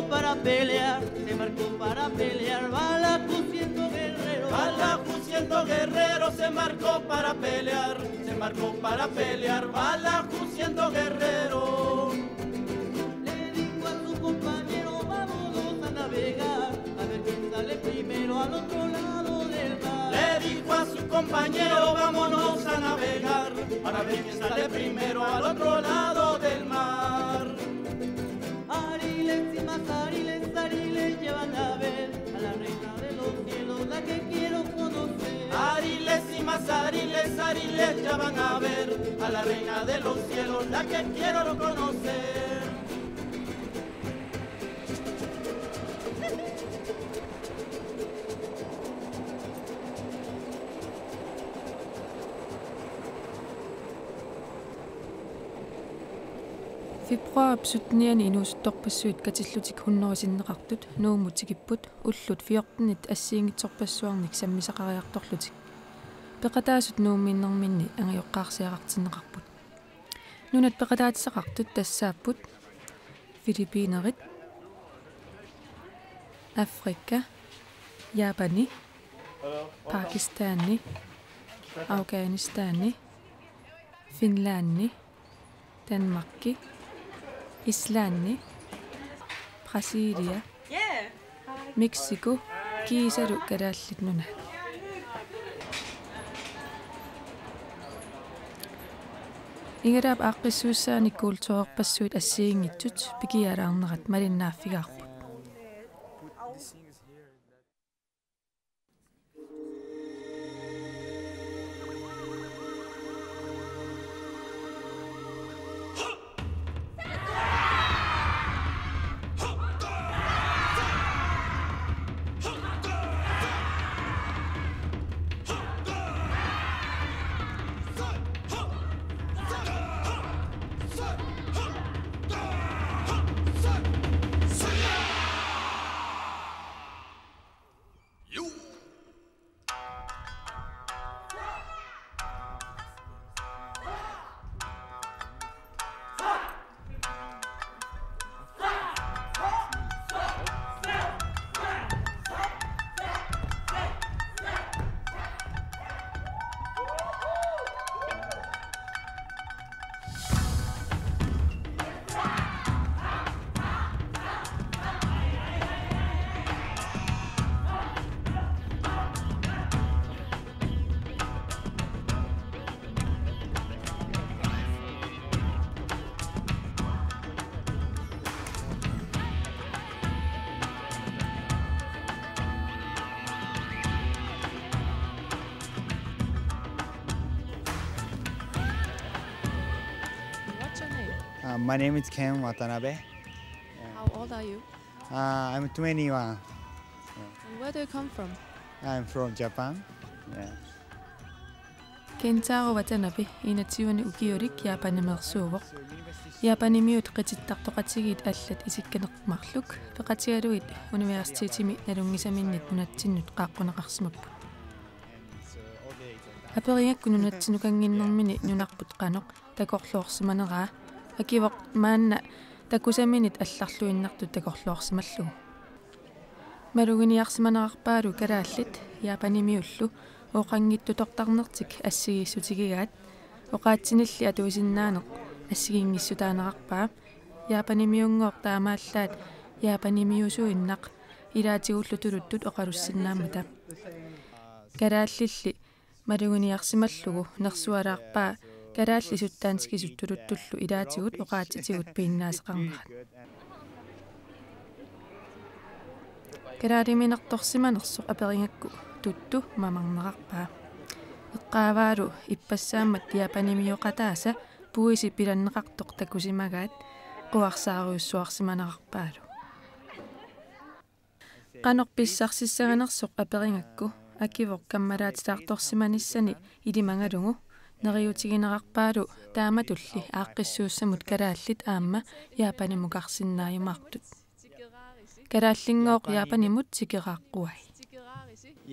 para pelear, se marcó para pelear, bala Q100 guerrero, bala Q100 guerrero, se marcó para pelear, se marcó para pelear, bala Q100 guerrero. Le dijo a su compañero, vámonos a navegar, a ver quién sale primero al otro lado del mar. Le dijo a su compañero, vámonos a navegar, para ver quién sale primero al otro lado del mar. Ariles y más ariles, ariles llevan a ver a la reina de los cielos, la que quiero conocer. Ariles y más ariles, ariles ya van a ver a la reina de los cielos, la que quiero conocer. Februar 17 inuustorpassuit katillutik hunnorisinnеqartut nuumutikipпут уллут 14-ит ассиингитсорпассуарник саммисақариарторлутик пеқатаасут нуумминнэрминни ангиоққарсиақартиннеқарпут нунат пеқатаатисақартут тассааппут Филиппинерит Африка Япани Пакистани Афганистани Финланди Danmarki Islandi, Brasilia, Mexico, Kiisalu Kalaallit Nunaata. Igalaaq aaqqissuussaani kultuorpassuit assiingittut pikialaarnerat malinnaaffigaarput. My name is Ken Watanabe. How old are you? I'm 21. And where do you come from? I'm from Japan. Yeah. Kentaro Watanabe inatiuani ukiurik Japanimersuuvoq. Japanimiut qitittartoqatigit allat isikkaneqmarluk peqatigaluit universitetimi nalungisaminnit nunattinnut qaaqqunaqarsimapput. Aperiakku nunattinukanginnermini nunarput qanoq takorluorsimaneraa akivoq maanna takusaminit алларлуиннартут такорлуорсималлугу малугиниарсиманерарпаалу Kalaallit Japanimiullu оqangittутортарнертик ассигиссутигигаат оqaатсиналли атуисиннаанеq ассигингиссутаанерарпаа Japanimiunngooq таамааллаат Japanimiusuinnaq илаатигуллутулуттут оqaluссиннаамата Kalaallit малугиниарсималлугу нерсуалаарпаа Kalaallit суттаанскисуттулуттуллу илаатигут оqaатитигут пииннаасеқарнерат Kalaalliminartorsimanersoq aperiнгакку тутту мамарнерарпаа эққааваалу иппассаамат Japanimiоqataasa puisi pilanneqartoq takusimaгаат quarsaaruussuarsimanерарпаалу qanorpissarсиссаганерсоq aperiнгакку акивоқ каммалаатитаарторсиманиссани илимангалугу neriutiginerarpaalu taamatulli aaqqissuussamut Kalaallit aamma Japanimukарсиннааюмаартут Kalaallinngooq Japanimut tikeraaqquai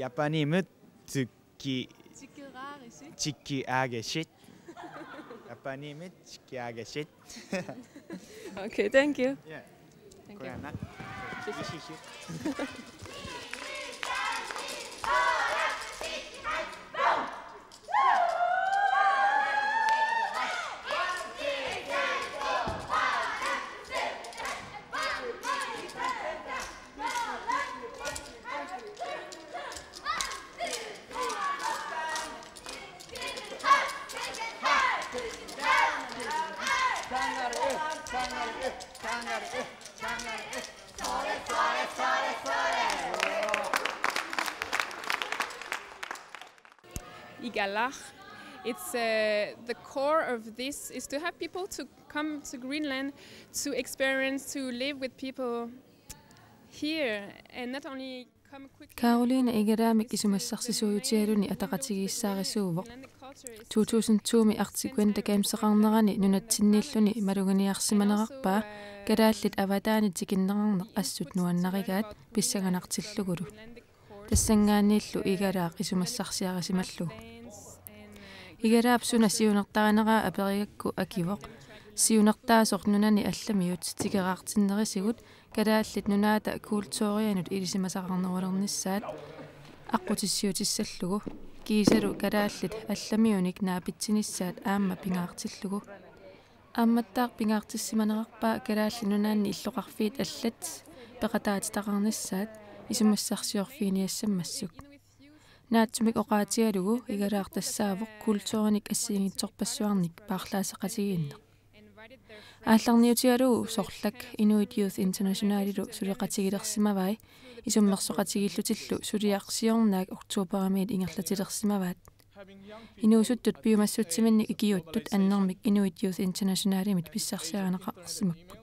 Japanimut tikkiaageshit Japanimut tikkiaageshit Okay, thank you. Yeah. Thank you. Igalaaq. It's the core of this is to have people to come to Greenland to experience, to live with people here and not only come quickly. Karoline Igalaaq isumassarсисуутиалуни атақатигиссаарисууво 2002-ми артикуанта камсеқарнерани нунатсиннииллуни малуганиарсиманерарпаа Kalaallit аватаани тикиннеқарнеқ ассут нуаннаригаат писсаганартиллугулу тассангааннииллу Igalaaq исумассарсиарисималлу Igalaaq суна сиунертаранераа аперигакку акивоқ сиунертаасоқ нунани алламиут тикераартиннерисигут Kalaallit Nunaata Kulturianut илисимасақарнерулерниссаат аққутиссиутиссаллугу кисалу Kalaallit алламиуник наапитсиниссаат аама пингаартиллугу аамматтаақ пингаартиссиманерарпаа Kalaallit нунаанни иллоқарфиит аллат пеқатаатитақарниссаат исумассарсиорфиниассаммассук наатсумик оқаатигалугу Igalaaq тассаавоқ Kulturik ассигингитсорпассуарник паарлаасеқатигиинне аалларниутигалугу сорлак Inuit Youth Internationalилу сулеқатигилерсимавай исуммерсоқатигиллутиллу сулиарсиорнаак октооберамиит ингерлатилерсимаваат инуусуттут пиумассутсиминни икиуттут аннермик Inuit Youth Internationalimит писсарсиаранеқарсимаппут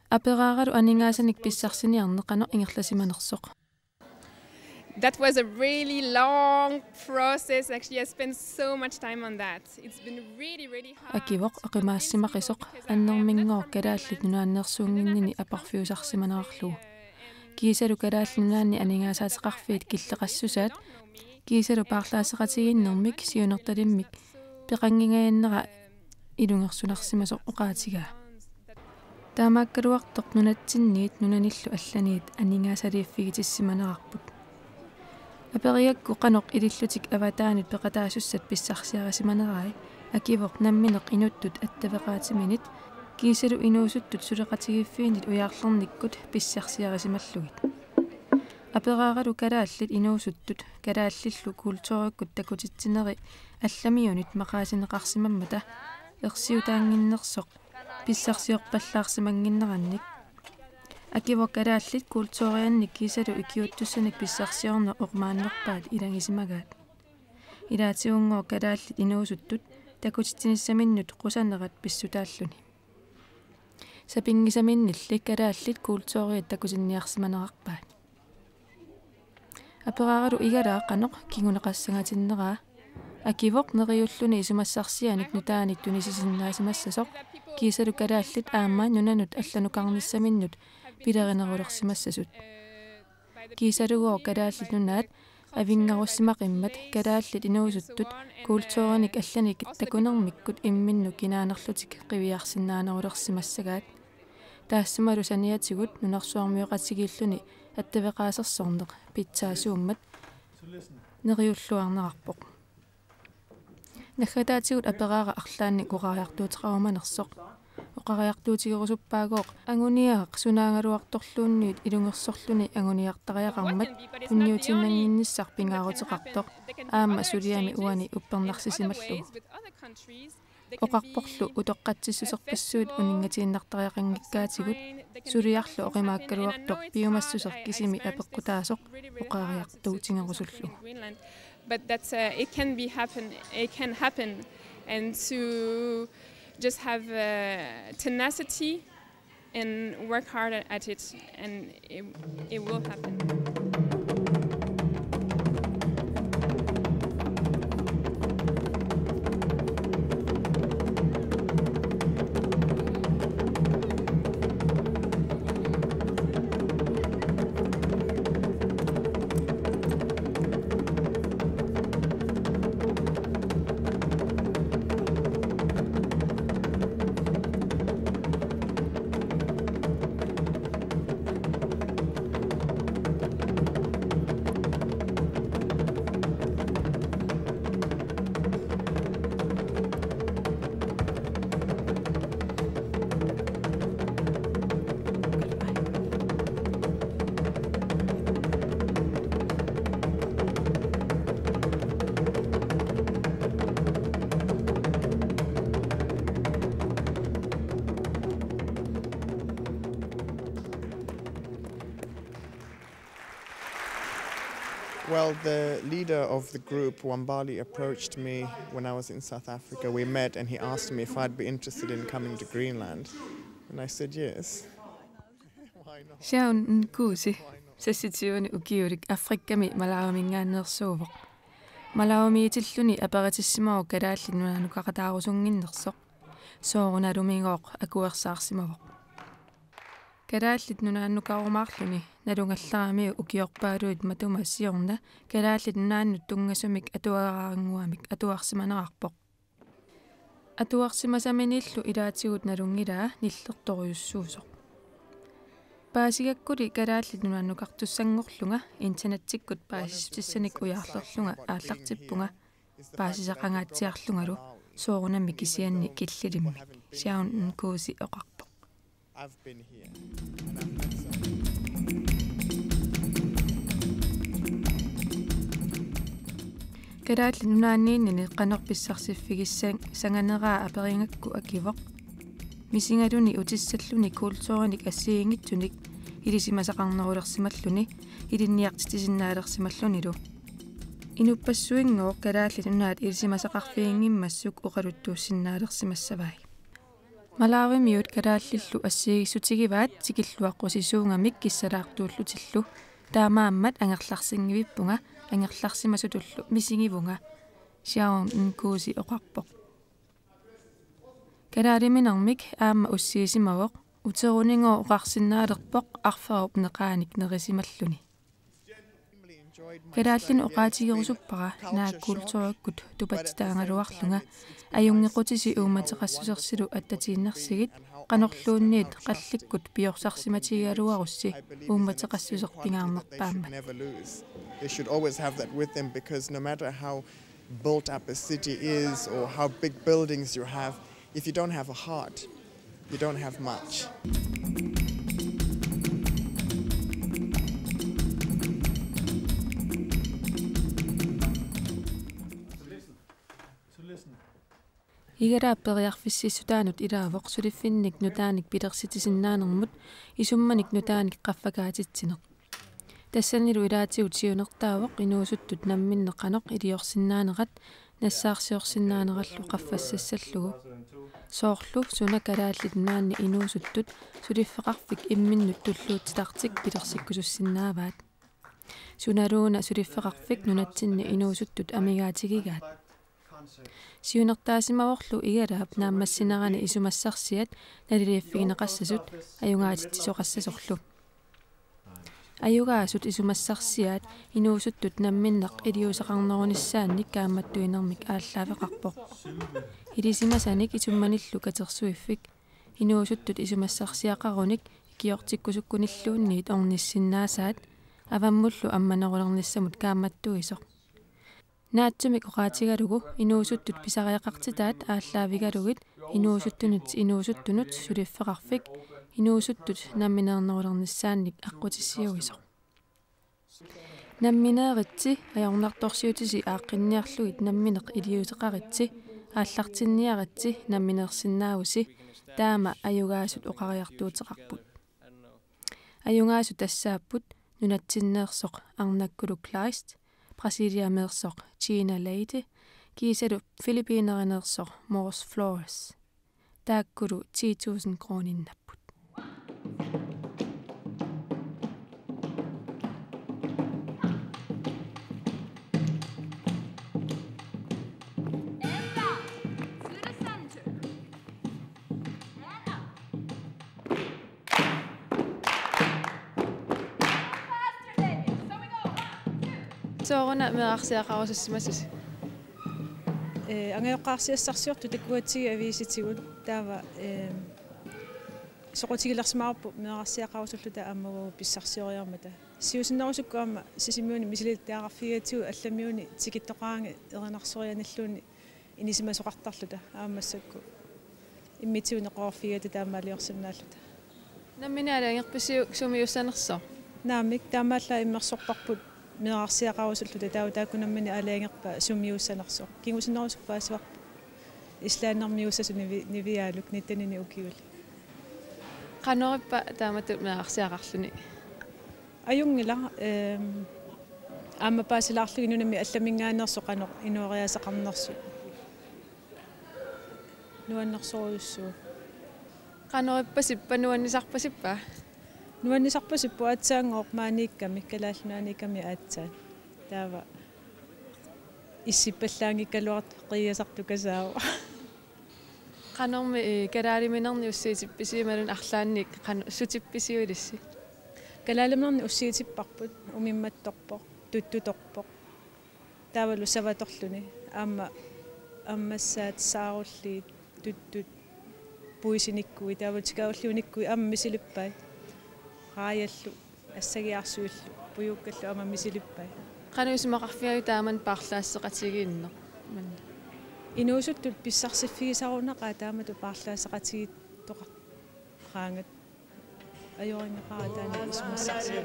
аперааралу анингаасаник писсарсиниарнеқано ингерласиманерсоқ. That was a really long process. Actually, I spent so much time on that. It's been really hard. Акивоқ ақимаассимақисоқ аннермингоо Kalaallit нунааннерсуунгиннини апарфиусарсиманерарлу кисалу Kalaallit нунаанни анингаасаатеқарфиит киллеқассусаат кисалу паарлаасеқатигиннэрмик сиунерталиммик пеқангигаяннера илунгерсунарсимасоқ оқаатигаа таамааккалуартоқ нунатсинниит нунаниллу алланиит анингаасалииффигитиссиманерарпут апериакку қаноқ илиллутик аватаанит пеқатаасуссат писсарсиарисиманерай акивоқ намминеқ инуттут аттавеқаатиминит кисалу инуусуттут сулеқатигиффиинит уяарлерниккут писсарсиарисималлугит аперааралу Kalaallit инуусуттут Kalaallillu Kulturikкут такутитсинери алламиунит мақаасинеқарсимаммата ерсиутаангиннерсоқ писсарсиорпаллаарсимангиннеранник акивоқ Kalaallit Kulturianник кисалу икиуттуссаник писсарсиорне ормааннерпаат илангисимагаат илаатигунгоо Kalaallit инуусуттут такутитсиниссаминнут қусанерат писсутааллуни сапингисаминнилли Kalaallit Kulturiat такутинниарсиманерарпаат аперааралу Igalaaq қаноқ кигунеқассангатиннераа акивоқ нериуллуни исумассарсианик нутааник тунисисиннаасимассасоқ кисалу Kalaallit аамаа нунанут алланукарниссаминнут пилеринерулерсимассасут кисалугоо Kalaallit нунаат авингаруссимақиммат Kalaallit инуусуттут Kulturik алланик такунермиккут имминну кинаанерлутик қивиарсинаанерулерсимассагаат таассамалу саниатигут нунарсуармиоқатигииллуни аттавеқаасерсорнеқ питсаасууммат нериуллуарнерарпоқ нахатаатигут апераара арлаанни куқариартуутеқаруманерсоқ оқариартуутигерусуппаагооқ ангуниаақ сунаангалуарторлуунниит илунгерсорлуни ангуниартариақармат пунниутиннангинниссар пингаарутеқартоқ аама сулиами уани уппернарсисималлугу оқарпорлу утоққатсиссусерпассуут унингатииннартариақангиккаатигут сулиарлу оқимааккалуартоқ пиумассусер кисими апеққутаасоқ оқариартуутингерусуллу but that's it can happen and to just have tenacity and work hard at it and it will happen. Well, the leader of the group, Wambali, approached me when I was in South Africa. We met and he asked me if I'd be interested in coming to Greenland. And I said yes. Why not? Siaun kuusi. Sessitiuni ukiurik Afrikkami malaamingaannersuuvoq. Malaawamiitilluni aperitissimau kalaallinunaanu qaqataarusunginnersoq. Soorunalumingooq akuersaarsimavoq. Kalaallit nunaannu karumaarluni nalungallaaramiu ukiorpaaluit matumassiorna kalaallit nunaannu tungasumik atuaraaranguamik atuarsimanerarpoq. Atuarsimasaminillu ilaatigut nalungilaa nillertoriussuusoq. Paasigakkuli kalaallit nunaannu qartussangorlunga internettikkut paasisutissaniq ujaarlerlunga aallartippunga paasisaqangaatsiarlungalu soorunammi kisianni killilimmik siaun kuusi oqarpoq. I've been here. Kalaallit nunaanniinnini qanerpissarsiffigissaan sanganeraa aperingakku akivoq. Misingaluni utissalluni kultuurinik assiingitsunik ilisimasaqarnerulersimalluni ilinniartitisinnaaleersimallunilu. Inuppassuinngoo kalaallit nunaat ilisimasaqarfiingimmassuk uqaluttuussinnaaleersimassavai. Malaawimiut kalaallillu assiigissutigivaat tikilluaqqusisuungamik kissalaartuullutillu taamaammat angerlarsinngivippunga angerlarsimasutullu misingivunga siaun kuusi oqarpoq. Kalaaliminermik aamma ussiisimavoq uteruningoo uqarsinnaalerpoq arferup neqaanik nerisimalluni. Kalaallin oqaatigerusuppara naakkultuurikkut tupatitaangaluarlunga ajungequtisi uumateqassusersilu attatiinnersigit qanorluunniit qallikkut piorsaarsimatigaluarussi uumateqassusertingaarnerpaamma. They should always have that with them because no matter how built up a city is or how big buildings you have, if you don't have a heart, you don't have much. Igalaaq periarfissisutaanut ilaavoq suliffinnik nutaanik pilersitisinaannermut isummanik nutaanik qaffakaatitsineq. Tassanilu ilaatigut siunertaavoq inuusuttut namminneqanoq iliorsinnaanerat nassaarsiorsinnaanerallu qaffassasallugu. Soorlu suna kalaallit nunaanni inuusuttut suliffeqarfik imminnut tulluutitartik pilersikkusussinnaavaat. Sunaluuna suliffeqarfik nunatsinni inuusuttut amigaatigigaat. Siunertaasimavorlu igalaap naammassinerani isumassarsiat naliliiffigineqassasut ajungaatittisoqassasorlu. Ajugaasut isumassarsiat inuusuttut namminneq iliusaqarnerunissaannik kaammattuinermik aallaaveqarpoq. Ilisimasanik isummanillu katersuiffik inuusuttut isumassarsiaqarunik kiortikkusukkunilluunniit ornissinnaasaat avammullu ammanerulernissamut kaammattuisoq. Naatsumik oqaatigalugu inuusuttut pisariaqartitaat aallaavigalugit inuusuttunut suliffeqarfik inuusuttut nammineernerulernissaannik aqqutissiuisoq. Nammineeritsi ajornartorsiutisi aaqqinniarlugit nammineq iliuteqaritsi aallartinniaritsi nammineersinnaavusi taama ajugaasut oqariartuuteqarput. Ajungaasu tassaapput nunatsinneersoq arnakkulu Kleist Brasiliameersoq China Lady kiisalu Filippiinerineersoq Morse Flores. Taakkulu 10.000 kroninnapput. Sooruna mearsiaqarusussimassus. Angeoqqaarsiassarsiortu takkuatsigi aviisitigut taava soqutigilersimaarpu mearsiaqarusulluta aammagu pissarsioriarmata. Siusinnerusukkuamma sisimiuni misilittaaqarfigatiu allamiuni tikittoqaangi erinarsoрианиллуuni inisimasoqartarluta aammassakku immitiuneqorfigatu taammaaliorsimnaалluta. Naminaala angerpisiu sumiussanerso. Naamik taammaalla immersorparput mearsiaqarusulluta taakkunammini alaangerpa sumiussanerso. Kingusinnerusuppaasivarpu islaannermiussassu niviaaluk nittanini ukiuli. Qanorippa taamatu mearsiaqarluni. Ajungila Amma paasilaarluginunami allamingaannersoqanoq inuariasaqarnersu. Nuannersoruussu. Qanoripasippa nuannisarpasippa. Nuannisarpasippu atsaangoq maaniikkami kalaallunaaniikami aatsaan. Taava иссиппаллаангиккалуарт қиасартукасаава qanormi kalaaliminerni ussiitippisiimalun арлаанник sutipписиулисси калаалимнерни уссиитиппарпут умимматторпо туттуторпо таавалу саваторлуни аммассаат саарулли туттут пуисиниккуи таавутикауллуниккуи аммисилиппай рааяллу ассагиарсуиллу пуюуккаллу аммисилиппай qanuismaqarfiayu taaman paarlaassеqatigiinner inuusuttut pissarsifigisarunaqaa taamatu paarlaassеqatigit toqa qaangat ajoringeqara taani ismassarsiga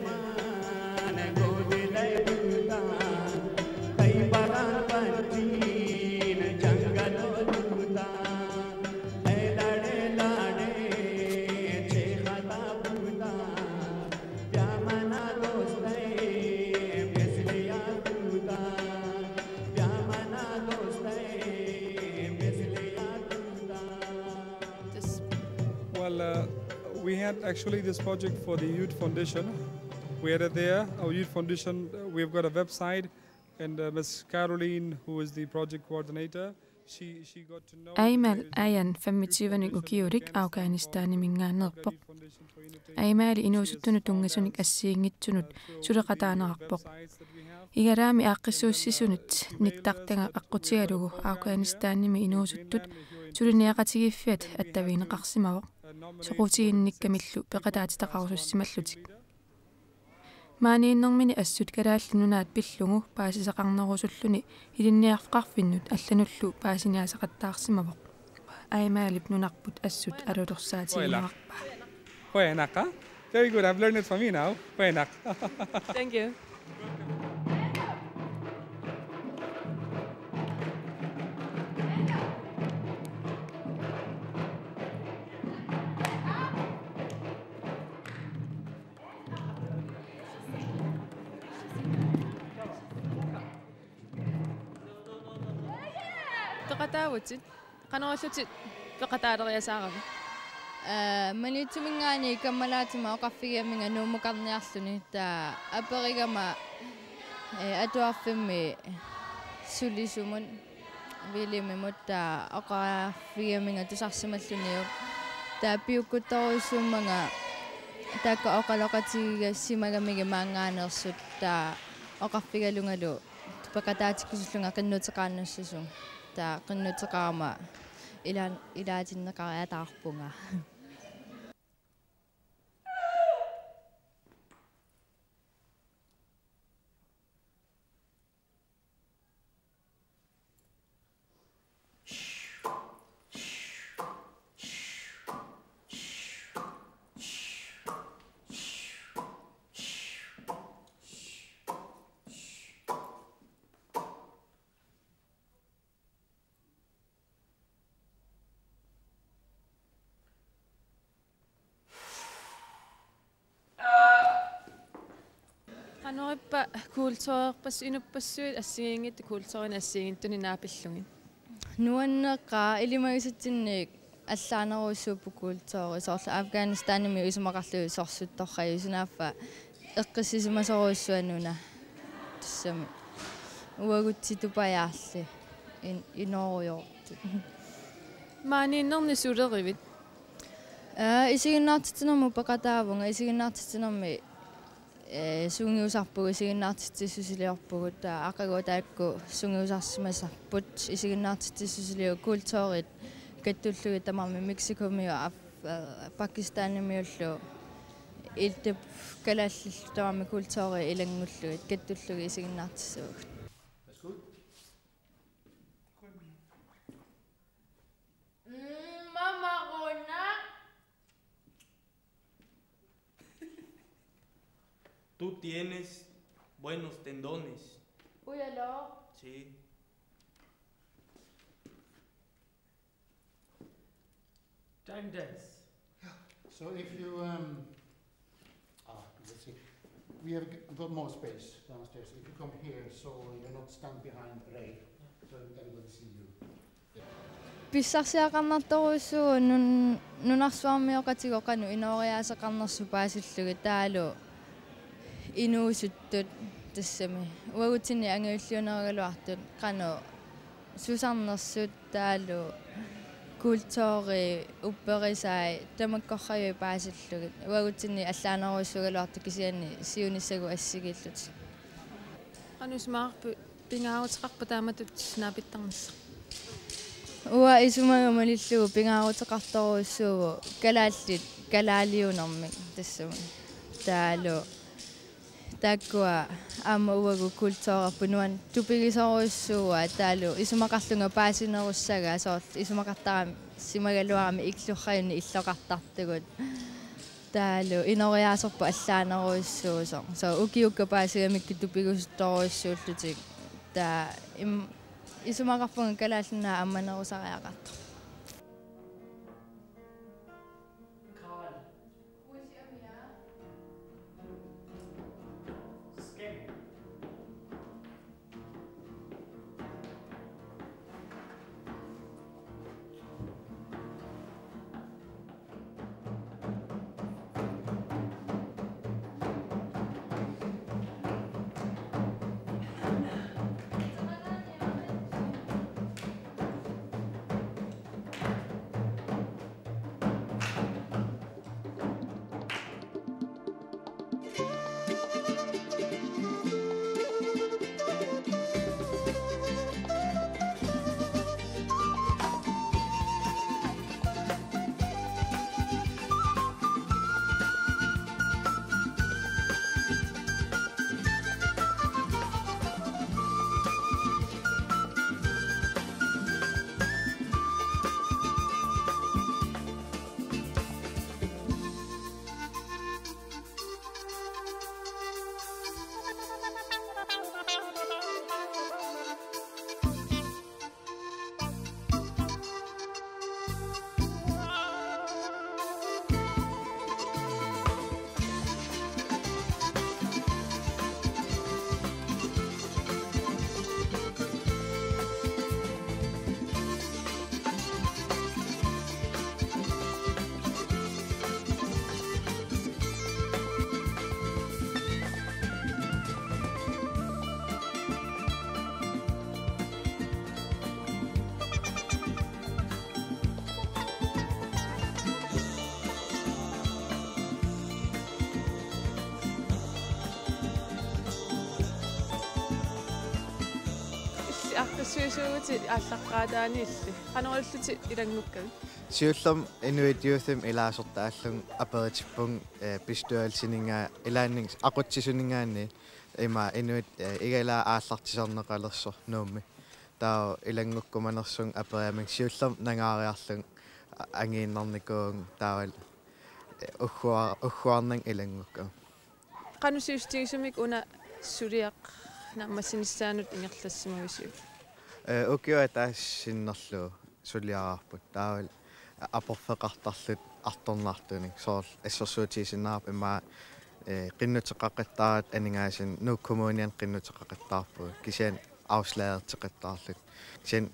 We had actually this project for the Youth Foundation. We had it there. Our Youth Foundation, we've got a website, and Ms. Caroline, who is the project coordinator, she got to know. Aimal ayan 25 ukiurik Afghanistani mingaannerpoq. Aimaali inuusuttunut tungasunik assiingitsunut suleqataanararpoq. Igalaami aaqqissuussisunut nittartanga aqqutigalugu Afghanistanimi inuusuttut suliniaqatigiffiat attaviineqarsimavoq. Soqutiginnikkamillu peqataatitaqarusussimallutik. Maaniinnermini assut kalaalli nunaat pillungu paasisaqarnerusulluni ilinniarqarfinnut allanullu paasiniasaqattaarsimavoq. Aimaalip nunarput assut alulorsaatigineqarpa. Poenaqa. Very good. I've learned it from you now. Poenaq. Thank you. Peqataawutit qanerullutit peqataaleriasaarami manitumingaani kammalaatima oqarfigiaminga nuumuqarniarluni taa aperigama atuarfimmi sulisumun vilimimut taa oqarfigiaminga tusarsimalluniu taa piukkuttoruissummanga taakka oqaloqatigigassimagamiga maangaanersut taa oqarfigalungalu peqataatikkusullunga qinnuteqaannassisun taa qinnuteqaama ilaatinneqariataarpunga qanorippa kultureerpas inupassuit assigiingit kulturin assiginttuni naapillungin nuanneqqaa ilimagisatsinniik allaaneruussuuppu kultuuri soorla Afganistanimi isumaqarlu sorsuttorrayu sinaaffa eqqissisimasoruussuanuna tassami uagutsitupajaarli inorujortu maaniinnerni sulerivit isiginnaartitinermu peqataavunga isiginnaartitinermi sungiusarpugu isiginnaartitissusiliorpugut aqaguutaakku sungiusarsimasarput isiginnaartitissusiliu kultuurit kattullugi tamarmi Mexicomiu Pakistanimiullu iltap kalaallallu tamarmi kultuuri ilangullugut kattullugi isiginnaartissuugut. Tú tienes buenos tendones. Uyalo. Sí. Time dance. So if you let's see. we have got more space downstairs. If you come here, so you're not stand behind Ray, so everybody see you. Pissarsiaqarnartorussuu nunarsuarmioqatigoqanu inooriaasaqarnersu paasillugi taalu inuusuttut tassami uagutsinni angiulliuneragaluartut qanu susarnersut taalu Kulturi upperisai tamakkorraju paasillugit uagutsinni allaaneruissugaluartu kisianni siunissagu assigillut anusmaarpu pingaarutiqarpa taamatut naapittarnissa Ua isumagumalillugu pingaarutiqartoruissuugu Kalaallit Kalaaliunermik tassami taalu takkua aama uagu Kulturerpu nuan tupigisoruissuuga taalu isumaqarlunga paasinerussaga asoorl isumaqartarami simagaluarami iklurrajunni illoqartartugut taalu inoriaasorpu allaaneruissuuso so ukiukka paasigamikki tupigusuttoruissuullutik taa isumaqarpunga Kalaallunaa ammanerusariaqartu Arqissuusuuti ааllaqqaataaniilli qanorulluti ilangnukkag siullam inuit youthim ilaasortaallung aperitipпун pistualsiningaa ilaannings aqutsisuningaanni ima inuit Igalaaq aallartisarneqalerso nuummi taa ilangukkumanersung aperiaming siullam nangaariarlung angiinnernikuung taawal ugguarning ilangukka qanusiustigisumik una suliaq nammassinissaanut ingerlassimagisiu ukio taassinnerlu suliaraarput taawal aporfeqartarlut artornaartunik soorl assersuutiisinnaarp ima qinnuteqaqittaarat aningaasin nuukkommunian qinnuteqaqittaarpu kisian auslaaderteqittaarlut kisian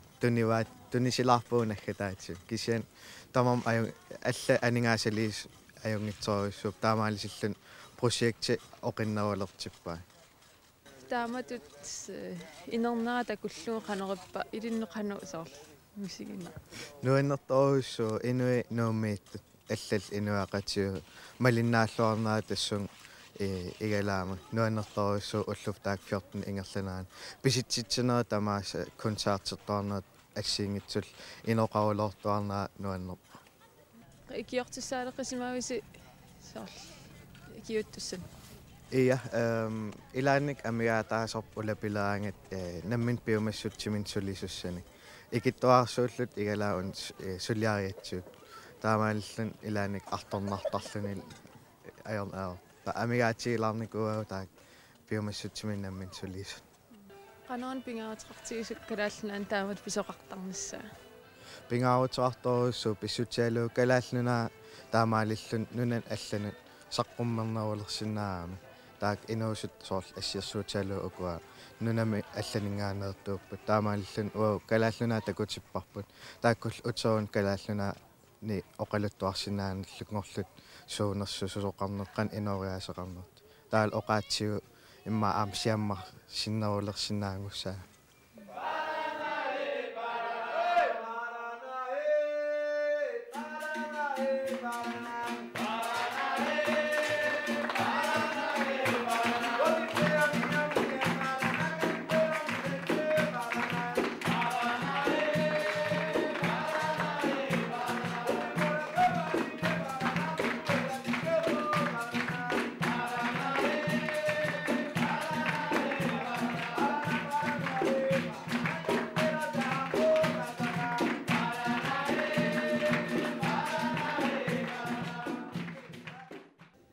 tunisilaarpuunaggataatsuk kisian tamam ajun alla aningaasaliis ajungitsoruissuup taamaalisillun projekti oqinnarualertippaa taamatut Nunaata kulluun qanerippa ilinneqanu soorl musigina nuannertoruissu inui nuummiittut allal inuaqatiu malinnaalluarnaa tassun Igalaaq nuannertoruissu ulluftaak 14 ingerlanaan pisitsitsinera tamaasa konsertertornat assiingitsul inoqarulortuarnaa nuannerpa ikiortissaaleqisimaavisi soorl ikiuttussan Iya, ilaannik amigaataasorp ulapileraangat nammin piumassuttimin sulisussani ikittuarsuullut Igalaaqun suliariatsuut taamaallun ilaannik artornartarluni ajornaa ta amigaatigilaarnikuuagu taak piumassuttimin nammin sulisut qanoon pingaarutiqartigisuk Kalaallinaan taamat pisoqartarnissaa pingaarutiqartoruissu pissutialuu Kalaallunaa taamaallun nunan allanut saqqummernerulersinnaarami taak inuusut soorl assiarsuutaaluu ukua nunami allaningaanерtuupпут таамааллун калааллунаа такутиппарпут тааккул утсоон калааллунаа ни оқалуттуарсинааналлугорлут суунерсусусоқарнеққан инориаасеқарнерт таал оқаатсигу имма аамсиаммар синнерулерсинаангуссаа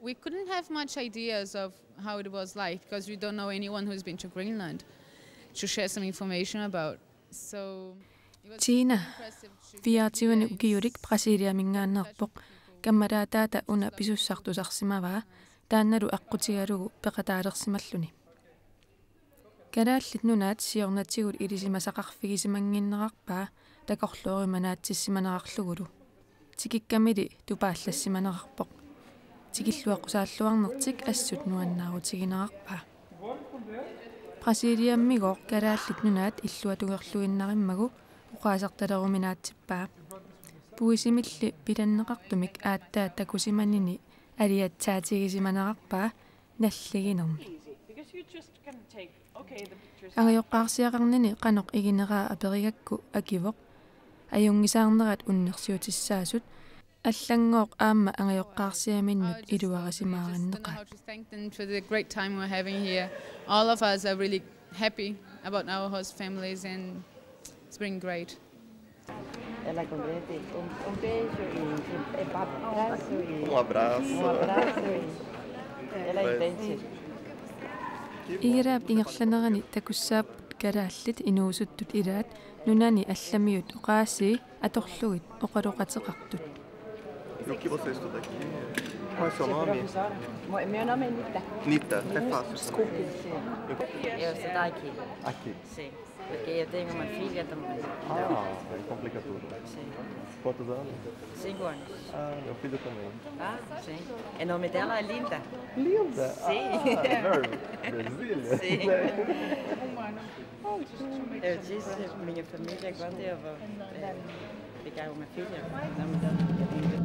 We couldn't have much ideas of how it was like because we don't know anyone who's been to Greenland to share some information about. So Tina, viatiwani ukiurik Brasiliamingaannerpoq kammalaataata una pisussartusarsimavaa taannalu aqqutigalugu peqataalersimalluni. Kalaallit nunaat siornatigul ilisimasaqarfigisimangginnerarpaa takorluorimanaatsissimanerarlugulu. Tikikkamili tupaallassimanerarpoq. Tikilluaqusaalluarnertik assut nuannaarutiginerarpaa. Brasiliammigoor kalaallit nunaat illuatugerluinnarimmagu uqaasartaleruminaatsippaa. Puisimilli pilanneqartumik aattaa takusimanini aliatsaatigisimanerarpaa nalliginermi. Angajoqqaarsiaqarnini qanoq igineraa aperigakku akivoq ajungisaarnerat unnersiutissaasut аллангооq аама ангайоqqaarsiaminnut iluarasimaarannеqaat. Thank them for the great time we're having here. All of us are really happy about our host families and it's been great. Un beijo e abraço e um abraço. Ela entende. Igalaaq ingerlanerani takussaap kalaallit inuusuttut ilaat nunani allamiut oqaasi atorlugit oqaloqateqartut. E o que você estuda aqui? Qual é seu nome? Meu nome é Nita. Nita, é fácil. Desculpe. Eu estudo aqui. Aqui? Sim, porque eu tenho uma filha também. Aí complica tudo. Sim. Quantos anos? 5 anos. Meu filho também. Sim. O nome dela é Linda. Linda? Sim. Brasília? Sim. Eu disse minha família quando eu vou pegar uma filha. O nome dela é Linda.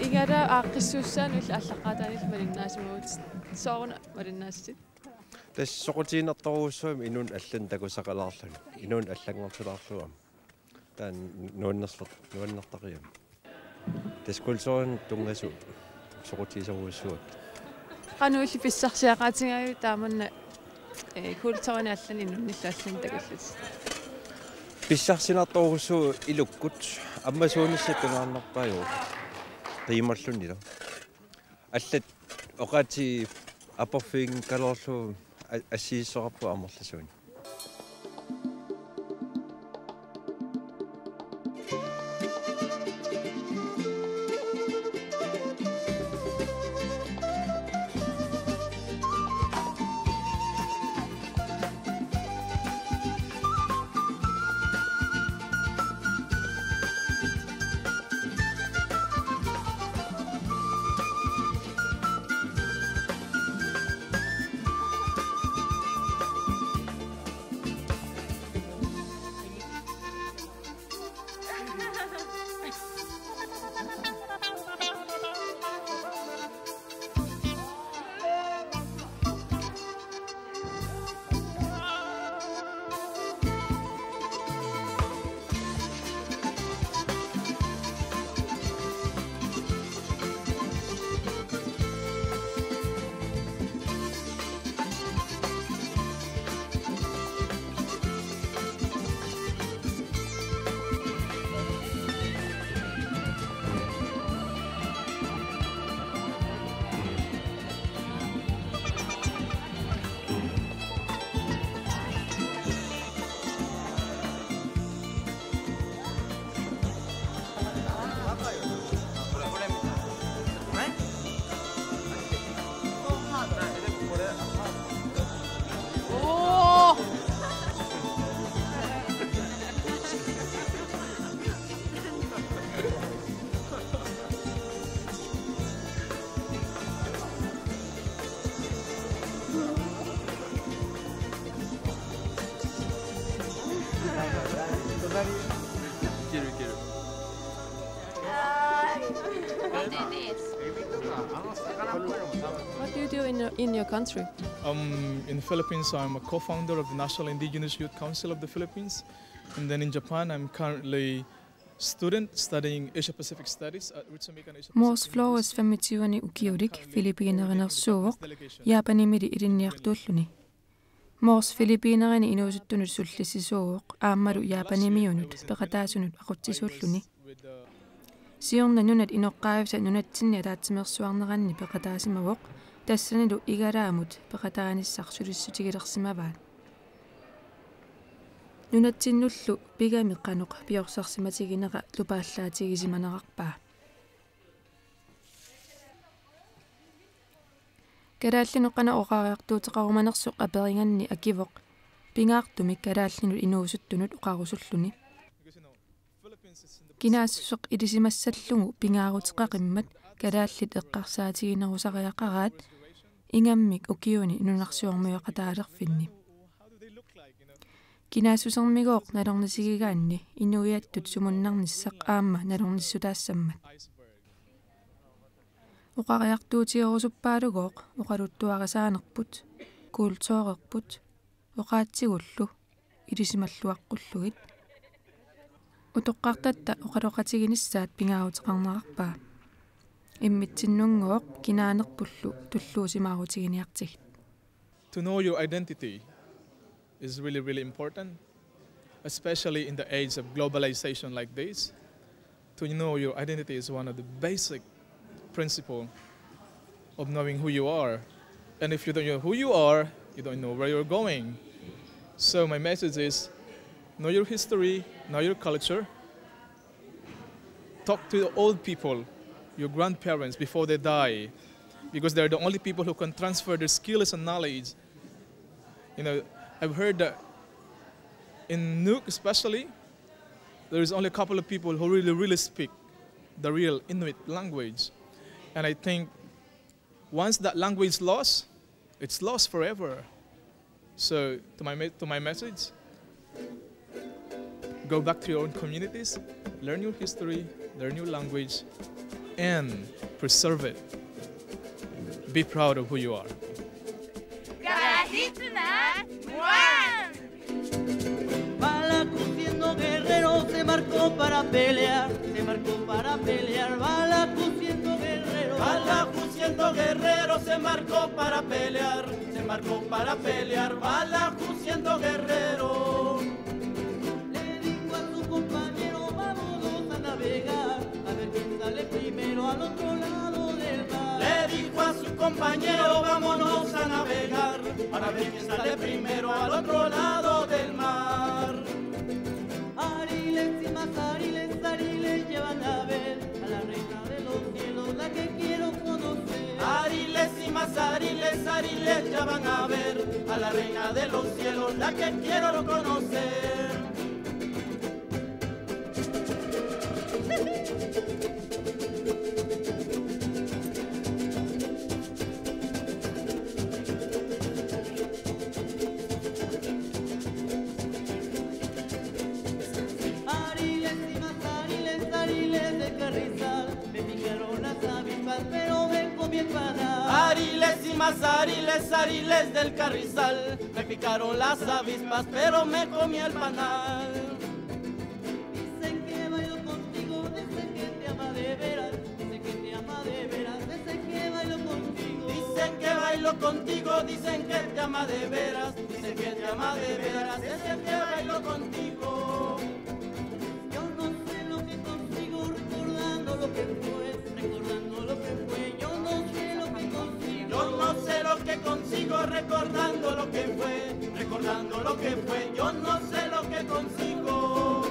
Igalaaq aaqqissuussaanul allaqaataanil malinnaasimuut sooruna malinnaassit тассоқутиинерторуусsuami инун аллан такусақалаарлуни инун аллангортулаарлуам таан нуаннертақиам таскулсоорн тунгасуут соқутисоруссуат qanuulli pissarsiaqaatigayu taamanna kulturin allan innunnissallan takullut. Pissarsinartorussuu ilukkut ammassuunissatunaarnarpaayu qiimarlunilo. Allat oqati aporfiing kalorlu assiissoqarpu amorlasuuni. What do you do in your country? In the Philippines, I'm a co-founder of the National Indigenous Youth Council of the Philippines. And then in Japan, I'm currently student studying Asia-Pacific Studies at Ritsumikan Asia-Pacific. Mors Flores 25 ukiudik Filippiinernersuuq Japanimili ilinniartuulluni. Mors Filippiinerini inuusuttunut sullissisuuq aammalu Japanimiunut peqataasunut aqutsisuulluni. Siorna nunat inoqqaavisa nunatsinni ataatimersuarneranni peqataasimawoq tassanilu igalaamut peqataanissarsulissutigilersimavaat. Nunatsinullu pigami qanuq piorsaarsimatigineqa lupaallaatigisimanaaqarpaa. Kalaallinu qana oqariartuuteqarumanersuq aperinganni akivoq pingaartumik kalaallinu inuusuttunut oqarusulluni. Kinaassuq ilisimassallungu pingaaruteqaqimmat kalaallit eqqarsaatiginerusariaqaraat ingammik ukiuni nunarsuormuyoqataalerfinni. Kinaassusermigooq nalornisigigaanni inuiattut sumunnarnissaq aamma nalornissutaassammat. Oqariartuutigerusuppaалugooq oqaluttuarisaanerput kultooreerput oqaatsigullu ilisimalluaqqulluгит utoqqartatta oqaloqatiginissaat pingaaruteqarnerarpaa immitsinnunngooq kinaanerpullu tulluusimaarutiginiartigit. To know your identity is really important, especially in the age of globalization like this. To know your identity is one of the basic principles of knowing who you are. And if you don't know who you are, you don't know where you're going. So my message is, know your history, know your culture. Talk to the old people, your grandparents, before they die, because they're the only people who can transfer their skills and knowledge. You know, I've heard that in Nuuk especially, there is only a couple of people who really speak the real Inuit language. And I think once that language is lost, it's lost forever. So to my message, go back to your own communities, learn your history, learn your language, and preserve it. Be proud of who you are. Balacu guerrero se marcó para pelear, Balacu siendo guerrero Balajú siendo guerrero se marcó para pelear, se marcó para pelear, Balajú siendo guerrero. Le dijo a su compañero, vámonos a navegar, a ver quién sale primero al otro lado del mar. Le dijo a su compañero, vámonos a navegar, para ver quién sale primero al otro lado del mar. Ariles y más ariles, ariles llevan a ver a la reina de los cielos, la que quiero conocer. Ariles y más ariles, ariles ya van a ver a la reina de los cielos, la que quiero conocer. Ariles y más ariles, ariles del carrizal, me picaron las avispas, pero me comí el panal. Dicen que bailo contigo, dicen que te ama de veras, dicen que te ama de veras, dicen que bailo contigo. Dicen que bailo contigo, dicen que te ama de veras, dicen que te ama de veras, dicen que bailo contigo. Yo no sé lo que consigo recordando lo que fue, recordando lo que fue. Yo no sé lo que consigo. Yo no sé lo que consigo recordando lo que fue, recordando lo que fue. Yo no sé lo que consigo.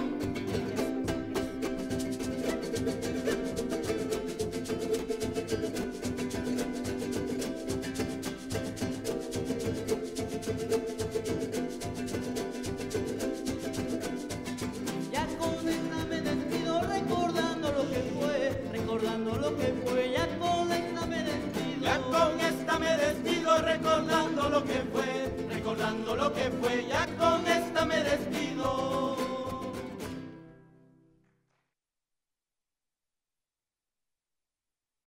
Ya con esta me despido recordando lo que fue, recordando lo que fue. Ya con esta me despido. Ya con esta me despido recordando lo que fue, recordando lo que fue. Ya con